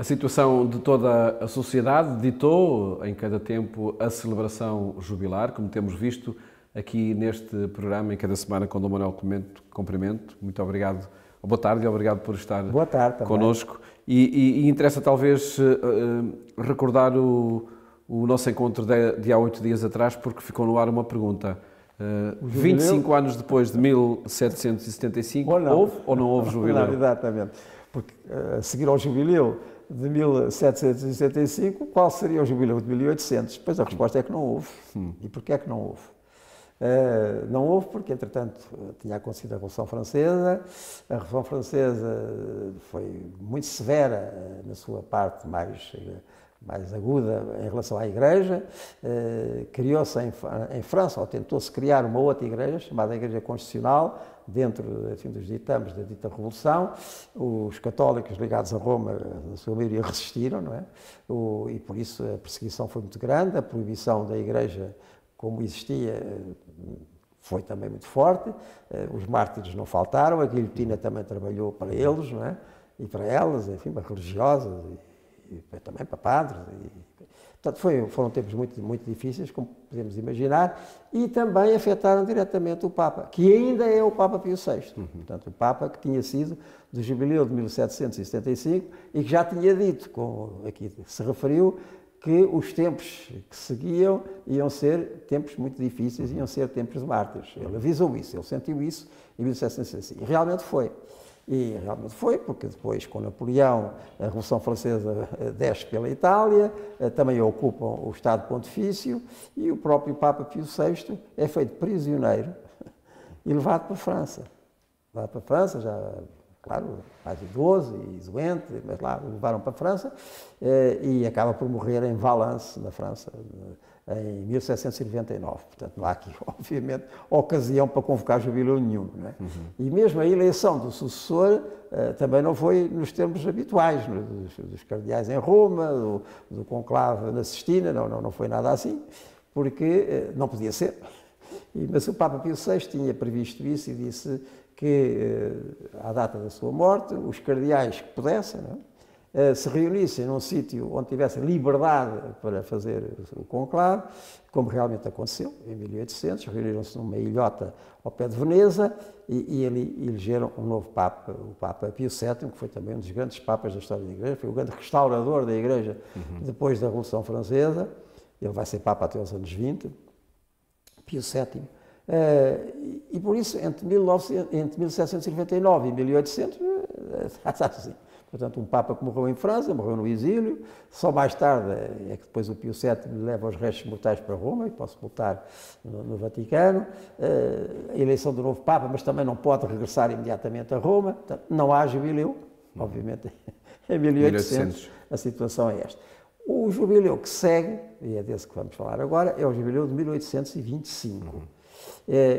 A situação de toda a sociedade ditou, em cada tempo, a celebração jubilar, como temos visto aqui neste programa, em cada semana, com o Dom Manuel Clemente. Cumprimento. Muito obrigado. Boa tarde e obrigado por estar connosco. E interessa talvez recordar o nosso encontro de há 8 dias atrás, porque ficou no ar uma pergunta. 25 anos depois de 1775, houve ou não houve jubileu? Não, exatamente. Porque a seguir ao jubileu de 1775, qual seria o jubileu de 1800? Pois a resposta é que não houve. E porquê é que não houve? Não houve porque, entretanto, tinha acontecido a Revolução Francesa. A Revolução Francesa foi muito severa na sua parte mais aguda em relação à Igreja. Criou-se em França, ou tentou-se criar uma outra Igreja, chamada Igreja Constitucional, dentro dos ditames da dita Revolução. Os católicos ligados a Roma, na sua maioria, resistiram, não é? E por isso a perseguição foi muito grande, a proibição da Igreja, como existia, foi também muito forte. Os mártires não faltaram, a guilhotina também trabalhou para eles, não é? E para elas, enfim, para religiosas e também para padres. Portanto, foram tempos muito, muito difíceis, como podemos imaginar, e também afetaram diretamente o Papa, que ainda é o Papa Pio VI. Portanto, o Papa que tinha sido do jubileu de 1775 e que já tinha dito, como aqui se referiu, que os tempos que seguiam iam ser tempos muito difíceis, iam ser tempos de mártires. Ele avisou isso, ele sentiu isso em 1765. E realmente foi. E realmente foi, porque depois, com Napoleão, a Revolução Francesa desce pela Itália, também ocupam o Estado Pontifício, e o próprio Papa Pio VI é feito prisioneiro e levado para a França. Levado para a França, já, claro, mais idoso e doente, mas lá o levaram para a França, e acaba por morrer em Valence, na França, em 1799. Portanto, não há aqui, obviamente, ocasião para convocar jubileu nenhum. Não é? E mesmo a eleição do sucessor também não foi nos termos habituais, dos cardeais em Roma, do conclave na Sistina, não foi nada assim, porque não podia ser. Mas o Papa Pio VI tinha previsto isso e disse que, à data da sua morte, os cardeais que pudessem, não é? Se reunissem num sítio onde tivessem liberdade para fazer o conclave, como realmente aconteceu, em 1800, reuniram-se numa ilhota ao pé de Veneza e ali elegeram um novo Papa, o Papa Pio VII, que foi também um dos grandes papas da história da Igreja, foi o grande restaurador da Igreja depois da Revolução Francesa. Ele vai ser Papa até os anos 20, Pio VII. E por isso, entre 1799 e 1800, está assim. Portanto, um Papa que morreu em França, morreu no exílio, só mais tarde é que depois o Pio VII leva os restos mortais para Roma e pode sepultar no Vaticano. A eleição do novo Papa, mas também não pode regressar imediatamente a Roma. Portanto, não há jubileu, obviamente, em 1800 a situação é esta. O jubileu que segue, e é desse que vamos falar agora, é o jubileu de 1825.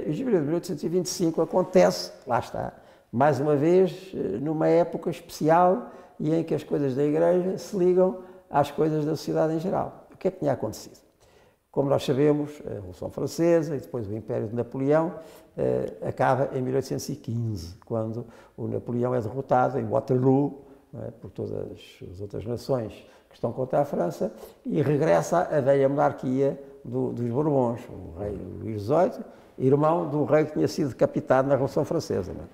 O jubileu de 1825 acontece, lá está, mais uma vez, numa época especial e em que as coisas da Igreja se ligam às coisas da sociedade em geral. O que é que tinha acontecido? Como nós sabemos, a Revolução Francesa e depois o Império de Napoleão acaba em 1815, quando o Napoleão é derrotado em Waterloo, por todas as outras nações que estão contra a França, e regressa à velha monarquia dos Bourbons, o rei Luís XVIII, irmão do rei que tinha sido decapitado na Revolução Francesa. Não é?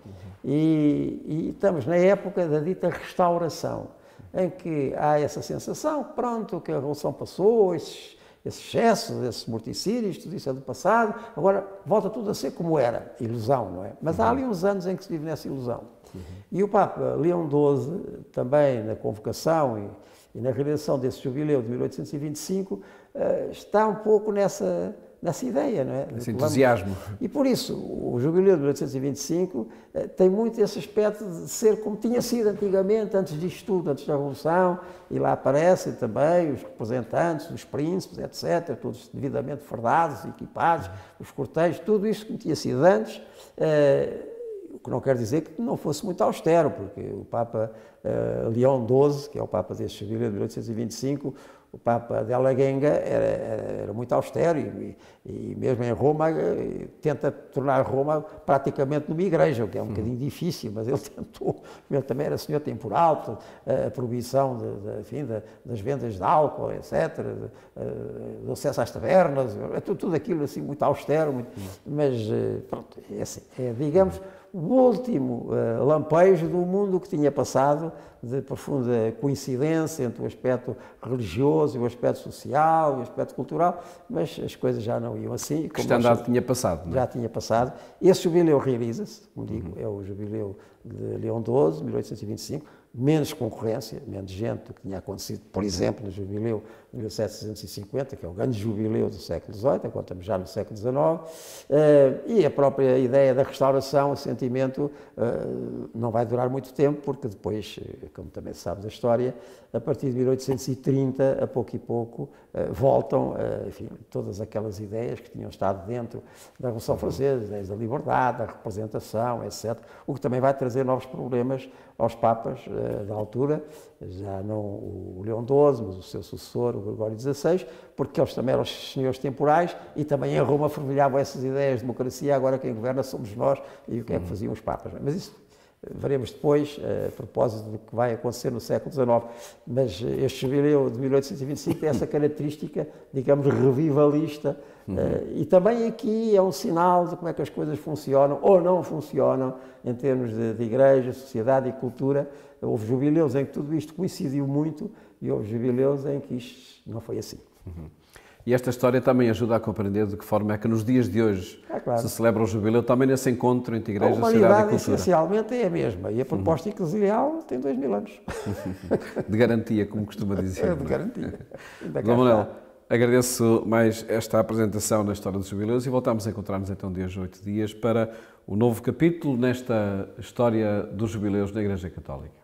E estamos na época da dita restauração, em que há essa sensação, pronto, que a Revolução passou, esse excesso, esses morticídios, tudo isso é do passado, agora volta tudo a ser como era, ilusão, não é? Mas há ali uns anos em que se vive nessa ilusão. E o Papa Leão XII, também na convocação e na realização desse jubileu de 1825, está um pouco nessa ideia, não é? Esse entusiasmo. E por isso, o jubileu de 1825 tem muito esse aspecto de ser como tinha sido antigamente, antes disto tudo, antes da Revolução, e lá aparecem também os representantes, os príncipes, etc., todos devidamente fardados, equipados, os cortejos, tudo isso que tinha sido antes. que não quer dizer que não fosse muito austero, porque o Papa Leão XII, que é o Papa deste jubileu de 1825, o Papa Della Genga era muito austero e mesmo em Roma tenta tornar Roma praticamente numa igreja, o que é um bocadinho difícil, mas ele tentou. Ele também era senhor temporal, portanto, a proibição das vendas de álcool, etc., do acesso às tabernas, tudo aquilo assim muito austero, mas pronto, é assim, digamos, o último lampejo do mundo que tinha passado, de profunda coincidência entre o aspecto religioso e o aspecto social e o aspecto cultural, mas as coisas já não iam assim. A cristandade tinha passado, não é? Já tinha passado. Esse jubileu realiza-se, como digo, é o jubileu de Leão XII, 1825, menos concorrência, menos gente do que tinha acontecido, por exemplo, no jubileu de 1750, que é o grande jubileu do século XVIII, agora estamos já no século XIX, e a própria ideia da restauração, o sentimento, não vai durar muito tempo, porque depois, como também se sabe da história, a partir de 1830, a pouco e pouco, voltam, enfim, todas aquelas ideias que tinham estado dentro da Revolução Francesa, ideias da liberdade, da representação, etc., o que também vai trazer novos problemas aos papas da altura, já não o Leão XII, mas o seu sucessor, o Gregório XVI, porque eles também eram os senhores temporais e também em Roma fervilhavam essas ideias de democracia, agora quem governa somos nós, e o que é que faziam os papas. Mas isso veremos depois, a propósito do que vai acontecer no século XIX. Mas este jubileu de 1825 tem essa característica, digamos, revivalista, e também aqui é um sinal de como é que as coisas funcionam ou não funcionam em termos de igreja, sociedade e cultura. Houve jubileus em que tudo isto coincidiu muito e houve jubileus em que isto não foi assim. E esta história também ajuda a compreender de que forma é que nos dias de hoje se celebra o jubileu, também nesse encontro entre igreja, sociedade e cultura. A humanidade essencialmente é a mesma e a proposta eclesial tem 2000 anos. De garantia, como costuma dizer. É de garantia. Dom Manuel, agradeço mais esta apresentação na história dos jubileus e voltamos a encontrar-nos então de hoje a 8 dias para o novo capítulo nesta história dos jubileus na Igreja Católica.